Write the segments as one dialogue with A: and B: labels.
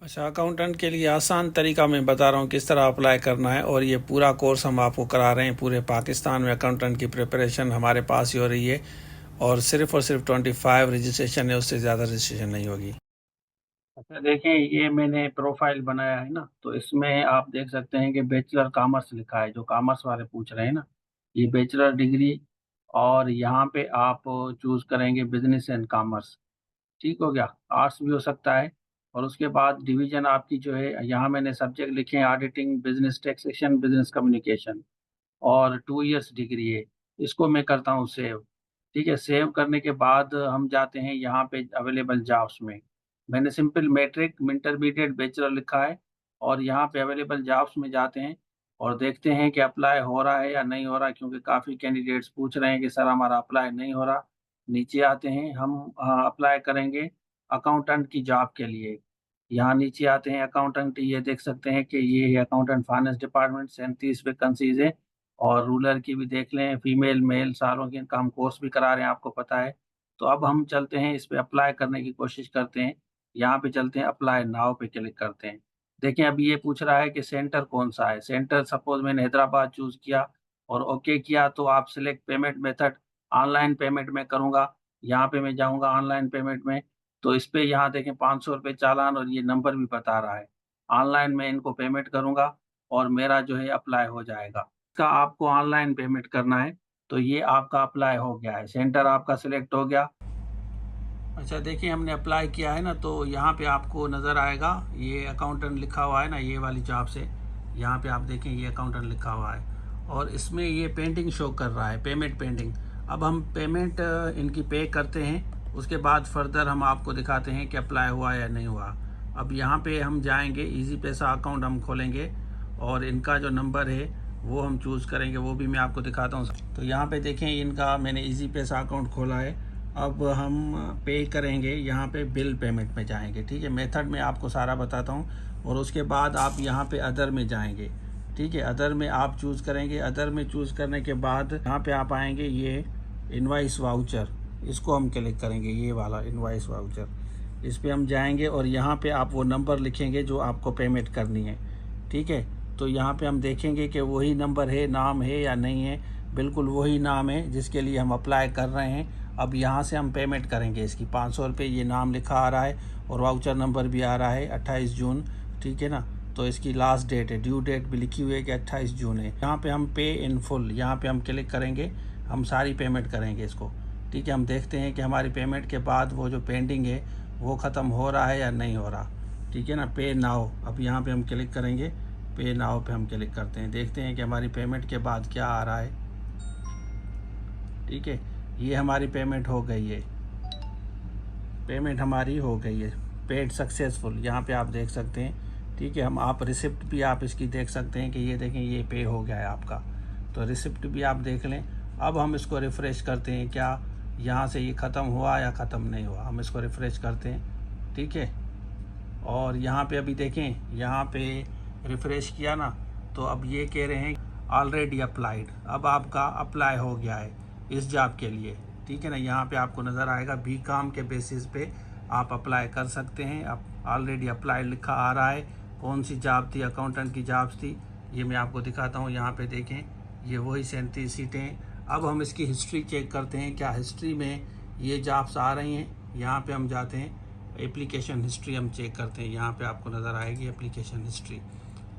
A: अच्छा, अकाउंटेंट के लिए आसान तरीका मैं बता रहा हूँ किस तरह अप्लाई करना है। और ये पूरा कोर्स हम आपको करा रहे हैं। पूरे पाकिस्तान में अकाउंटेंट की प्रिपरेशन हमारे पास ही हो रही है। और सिर्फ 25 रजिस्ट्रेशन है, उससे ज़्यादा रजिस्ट्रेशन नहीं होगी।
B: अच्छा देखिए, ये मैंने प्रोफाइल बनाया है ना, तो इसमें आप देख सकते हैं कि बैचलर कॉमर्स लिखा है। जो कॉमर्स वाले पूछ रहे हैं ना, ये बैचलर डिग्री। और यहाँ पे आप चूज करेंगे बिजनेस एंड कॉमर्स। ठीक हो गया। आर्ट्स भी हो सकता है। और उसके बाद डिवीजन आपकी जो है, यहाँ मैंने सब्जेक्ट लिखे हैं auditing, business taxation, business communication. और 2 इयर्स डिग्री है। इसको मैं करता हूँ सेव। ठीक है, सेव करने के बाद हम जाते हैं यहाँ पे अवेलेबल जॉब्स में। मैंने सिंपल मैट्रिक, इंटरमीडिएट, बैचलर लिखा है। और यहाँ पे अवेलेबल जॉब्स में जाते हैं और देखते हैं कि अप्लाई हो रहा है या नहीं हो रहा, क्योंकि काफ़ी कैंडिडेट्स पूछ रहे हैं कि सर हमारा अप्लाई नहीं हो रहा। नीचे आते हैं हम, अप्लाई करेंगे अकाउंटेंट की जॉब के लिए। यहाँ नीचे आते हैं अकाउंटेंट, ये देख सकते हैं कि ये है अकाउंटेंट फाइनेंस डिपार्टमेंट, 37 वैकेंसीज है। और रूरल की भी देख लें, फीमेल मेल सारों की, इनका हम कोर्स भी करा रहे हैं, आपको पता है। तो अब हम चलते हैं इस पे अप्लाई करने की कोशिश करते हैं। यहाँ पे चलते हैं, अप्लाई नाउ पे क्लिक करते हैं। देखें, अभी ये पूछ रहा है कि सेंटर कौन सा है। सेंटर सपोज मैंने हैदराबाद चूज किया और ओके किया, तो आप select payment method, online payment में करूँगा। यहाँ पे मैं जाऊँगा ऑनलाइन पेमेंट में। तो इस पे यहाँ देखें 500 रुपये चालान, और ये नंबर भी बता रहा है। ऑनलाइन में इनको पेमेंट करूँगा और मेरा जो है अप्लाई हो जाएगा। का आपको ऑनलाइन पेमेंट करना है। तो ये आपका अप्लाई हो गया है, सेंटर आपका सिलेक्ट हो गया। अच्छा देखिए, हमने अप्लाई किया है ना, तो यहाँ पे आपको नज़र आएगा ये अकाउंटेंट लिखा हुआ है ना, ये वाली जॉब से। यहाँ पे आप देखें ये अकाउंटेंट लिखा हुआ है। और इसमें ये पेंडिंग शो कर रहा है, पेमेंट पेंडिंग। अब हम पेमेंट इनकी पे करते हैं, उसके बाद फर्दर हम आपको दिखाते हैं कि अप्लाई हुआ या नहीं हुआ। अब यहाँ पे हम जाएंगे, इजी पैसा अकाउंट हम खोलेंगे और इनका जो नंबर है वो हम चूज़ करेंगे, वो भी मैं आपको दिखाता हूँ। तो यहाँ पे देखें, इनका मैंने इजी पैसा अकाउंट खोला है। अब हम पे करेंगे, यहाँ पे बिल पेमेंट में जाएंगे। ठीक है, मेथड में आपको सारा बताता हूँ। और उसके बाद आप यहाँ पे अदर में जाएंगे। ठीक है, अदर में आप चूज़ करेंगे। अदर में चूज़ करने के बाद यहाँ पे आप आएंगे, ये इनवाइस वाउचर, इसको हम क्लिक करेंगे, ये वाला इनवाइस वाउचर। इस पे हम जाएंगे और यहाँ पे आप वो नंबर लिखेंगे जो आपको पेमेंट करनी है। ठीक है, तो यहाँ पे हम देखेंगे कि वही नंबर है, नाम है या नहीं है। बिल्कुल वही नाम है जिसके लिए हम अप्लाई कर रहे हैं। अब यहाँ से हम पेमेंट करेंगे इसकी 500 रुपये। ये नाम लिखा आ रहा है और वाउचर नंबर भी आ रहा है 28 जून। ठीक है ना, तो इसकी लास्ट डेट है, ड्यू डेट भी लिखी हुई है कि 28 जून है। यहाँ पे हम पे इन फुल, यहाँ पे हम क्लिक करेंगे, हम सारी पेमेंट करेंगे इसको। ठीक है, हम देखते हैं कि हमारी पेमेंट के बाद वो जो पेंडिंग है वो ख़त्म हो रहा है या नहीं हो रहा। ठीक है ना, पे नाउ, अब यहाँ पे हम क्लिक करेंगे, पे नाउ पे हम क्लिक करते हैं, देखते हैं कि हमारी पेमेंट के बाद क्या आ रहा है। ठीक है, ये हमारी पेमेंट हो गई है, पेमेंट हमारी हो गई है, पेड सक्सेसफुल, यहाँ पे आप देख सकते हैं। ठीक है, हम आप रिसिप्ट भी आप इसकी देख सकते हैं कि ये देखें, ये पे हो गया है आपका। तो रिसिप्ट भी आप देख लें। अब हम इसको रिफ़्रेश करते हैं, क्या यहाँ से ये ख़त्म हुआ या ख़त्म नहीं हुआ, हम इसको रिफ़्रेश करते हैं। ठीक है, और यहाँ पे अभी देखें, यहाँ पे रिफ़्रेश किया ना, तो अब ये कह रहे हैं ऑलरेडी अप्लाइड। अब आपका अप्लाई हो गया है इस जॉब के लिए। ठीक है ना, यहाँ पे आपको नज़र आएगा बी काम के बेसिस पे आप अप्लाई कर सकते हैं। अब ऑलरेडी अप्लाइड लिखा आ रहा है। कौन सी जॉब थी, अकाउंटेंट की जॉब्स थी, ये मैं आपको दिखाता हूँ। यहाँ पे देखें, ये वही 37 सीटें हैं। अब हम इसकी हिस्ट्री चेक करते हैं, क्या हिस्ट्री में ये जॉब्स आ रही हैं। यहाँ पे हम जाते हैं, एप्लीकेशन हिस्ट्री हम चेक करते हैं। यहाँ पे आपको नज़र आएगी एप्लीकेशन हिस्ट्री।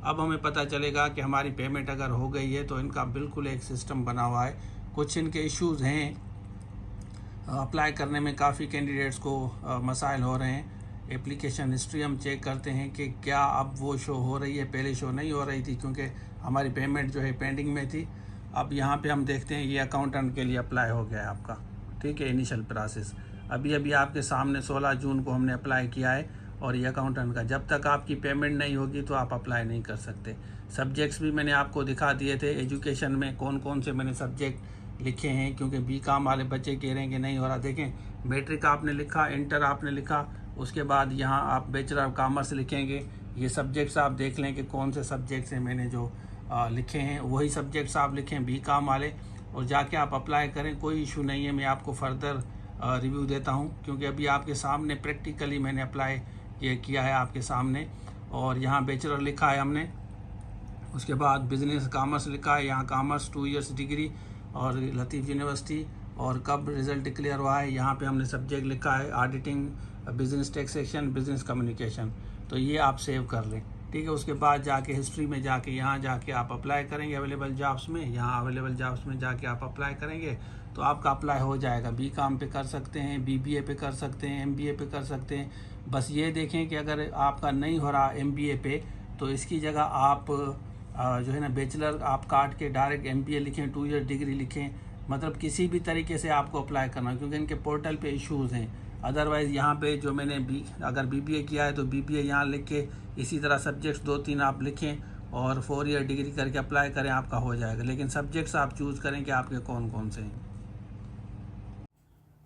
B: अब हमें पता चलेगा कि हमारी पेमेंट अगर हो गई है, तो इनका बिल्कुल एक सिस्टम बना हुआ है। कुछ इनके इश्यूज़ हैं, अप्लाई करने में काफ़ी कैंडिडेट्स को मसाइल हो रहे हैं। एप्लीकेशन हिस्ट्री हम चेक करते हैं कि क्या अब वो शो हो रही है, पहले शो नहीं हो रही थी क्योंकि हमारी पेमेंट जो है पेंडिंग में थी। अब यहाँ पे हम देखते हैं, ये अकाउंटेंट के लिए अप्लाई हो गया है आपका। ठीक है, इनिशियल प्रोसेस अभी अभी आपके सामने 16 जून को हमने अप्लाई किया है। और ये अकाउंटेंट का, जब तक आपकी पेमेंट नहीं होगी तो आप अप्लाई नहीं कर सकते। सब्जेक्ट्स भी मैंने आपको दिखा दिए थे, एजुकेशन में कौन कौन से मैंने सब्जेक्ट लिखे हैं, क्योंकि बी काम वाले बच्चे कह रहे हैं कि नहीं हो रहा। देखें, मैट्रिक आपने लिखा, इंटर आपने लिखा, उसके बाद यहाँ आप बैचलर ऑफ कॉमर्स लिखेंगे। ये सब्जेक्ट्स आप देख लें कि कौन से सब्जेक्ट्स हैं मैंने जो लिखे हैं, वही सब्जेक्ट्स आप लिखें बी काम वाले, और जाके आप अप्लाई करें। कोई इशू नहीं है, मैं आपको फर्दर रिव्यू देता हूँ, क्योंकि अभी आपके सामने प्रैक्टिकली मैंने अप्लाई
A: ये किया है आपके सामने। और यहाँ बैचलर लिखा है हमने, उसके बाद बिजनेस कॉमर्स लिखा है, यहाँ कॉमर्स 2 इयर्स डिग्री और लतीफ़ यूनिवर्सिटी, और कब रिज़ल्ट डिक्लेयर हुआ है। यहाँ पे हमने सब्जेक्ट लिखा है auditing, business taxation, business communication. तो ये आप सेव कर लें, ठीक है। उसके बाद जाके हिस्ट्री में जाके यहाँ जाके आप अप्लाई करेंगे अवेलेबल जॉब्स में, यहाँ अवेलेबल जॉब्स में जाके आप अप्लाई करेंगे तो आपका अप्लाई हो जाएगा। BCom पे कर सकते हैं, BBA पे कर सकते हैं, MBA पे कर सकते हैं। बस ये देखें कि अगर आपका नहीं हो रहा MBA पे तो इसकी जगह आप जो है ना बैचलर आप काट के डायरेक्ट MBA लिखें, 2 ईयर डिग्री लिखें। मतलब किसी भी तरीके से आपको अप्लाई करना, क्योंकि इनके पोर्टल पे इश्यूज़ हैं। अदरवाइज़ यहाँ पे जो मैंने अगर BBA किया है तो BBA यहाँ लिख के इसी तरह सब्जेक्ट्स 2-3 आप लिखें और 4 ईयर डिग्री करके अप्लाई करें, आपका हो जाएगा। लेकिन सब्जेक्ट्स आप चूज़ करें कि आपके कौन कौन से हैं।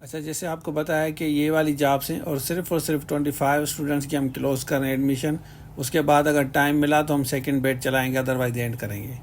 A: अच्छा, जैसे आपको बताया कि ये वाली जॉब्स हैं और सिर्फ 25 स्टूडेंट्स की हम क्लोज़ कर रहे हैं एडमिशन। उसके बाद अगर टाइम मिला तो हम सेकंड बैच चलाएंगे, अदरवाइज एंड करेंगे।